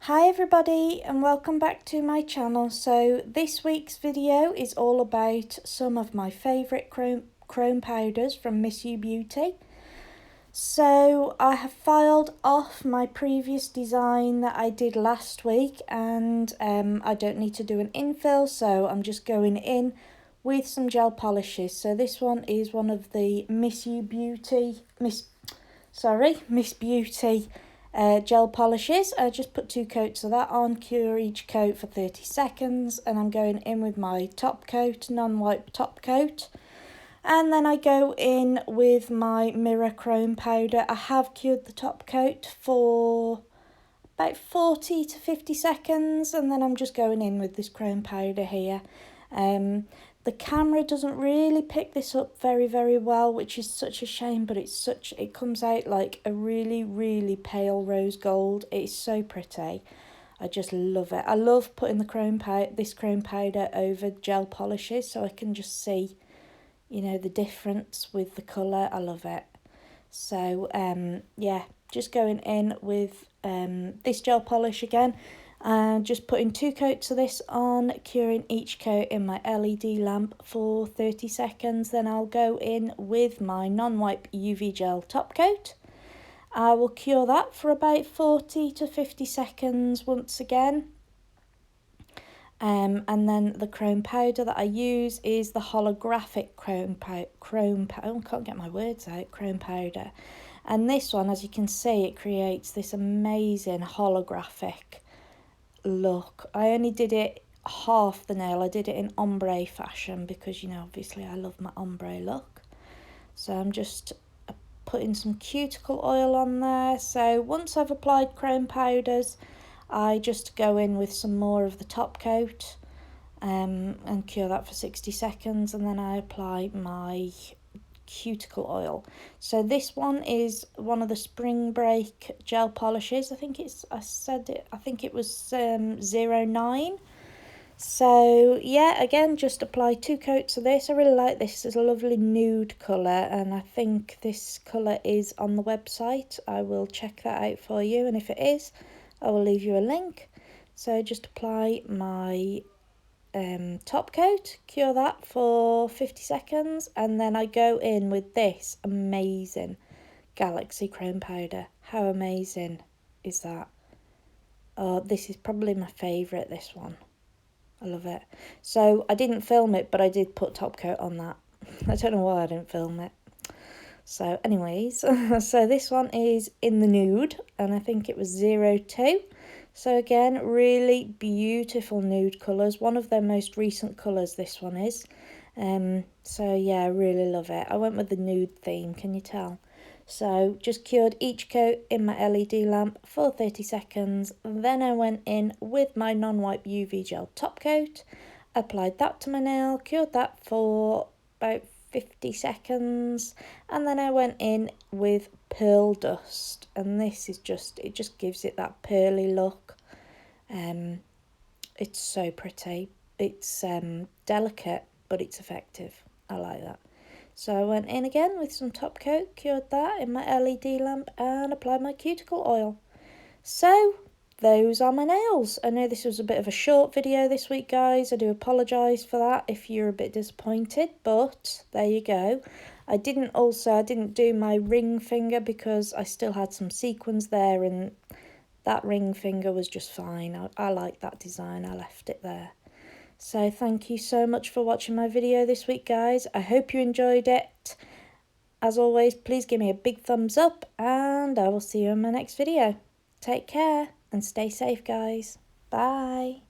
Hi everybody and welcome back to my channel. So this week's video is all about some of my favourite chrome powders from Miss You Beauty. So I have filed off my previous design that I did last week, and I don't need to do an infill, so I'm just going in with some gel polishes. So this one is one of the Miss Beauty gel polishes. I just put 2 coats of that on, cure each coat for 30 seconds, and I'm going in with my top coat, non-wipe top coat. And then I go in with my mirror chrome powder. I have cured the top coat for about 40 to 50 seconds, and then I'm just going in with this chrome powder here. The camera doesn't really pick this up very well, which is such a shame, but it comes out like a really pale rose gold. It's so pretty. I just love it. I love putting this chrome powder over gel polishes so I can just see, you know, the difference with the colour. I love it. So yeah, just going in with this gel polish again, and just putting 2 coats of this on, curing each coat in my LED lamp for 30 seconds. Then I'll go in with my non-wipe UV gel top coat. I will cure that for about 40 to 50 seconds once again. And then the chrome powder that I use is the holographic chrome powder. And this one, as you can see, it creates this amazing holographic look. I only did it half the nail. I did it in ombre fashion because, you know, obviously I love my ombre look. So I'm just putting some cuticle oil on there. So once I've applied chrome powders, I just go in with some more of the top coat and cure that for 60 seconds, and then I apply my cuticle oil. So this one is one of the Spring Break gel polishes. I think it was 09. So yeah, again, just apply 2 coats of this. I really like this. It's a lovely nude colour, and I think this colour is on the website. I will check that out for you, and if it is, I will leave you a link. So just apply my top coat, cure that for 50 seconds, and then I go in with this amazing Galaxy chrome powder. How amazing is that? Oh, this is probably my favourite, this one. I love it. So I didn't film it, but I did put top coat on that. I don't know why I didn't film it. So anyways, so this one is in the nude, and I think it was 02. So again, really beautiful nude colours. One of their most recent colours, this one is. So yeah, I really love it. I went with the nude theme, can you tell? So just cured each coat in my LED lamp for 30 seconds. Then I went in with my non-wipe UV gel top coat, applied that to my nail, cured that for about 50 seconds, and then I went in with pearl dust, and this is it just gives it that pearly look. It's so pretty. It's delicate, but it's effective. I like that. So I went in again with some top coat, cured that in my LED lamp, and applied my cuticle oil. So those are my nails. I know this was a bit of a short video this week, guys. I do apologise for that if you're a bit disappointed, but there you go. I didn't do my ring finger because I still had some sequins there, and that ring finger was just fine. I like that design. I left it there. So thank you so much for watching my video this week, guys. I hope you enjoyed it. As always, please give me a big thumbs up, and I will see you in my next video. Take care and stay safe, guys. Bye.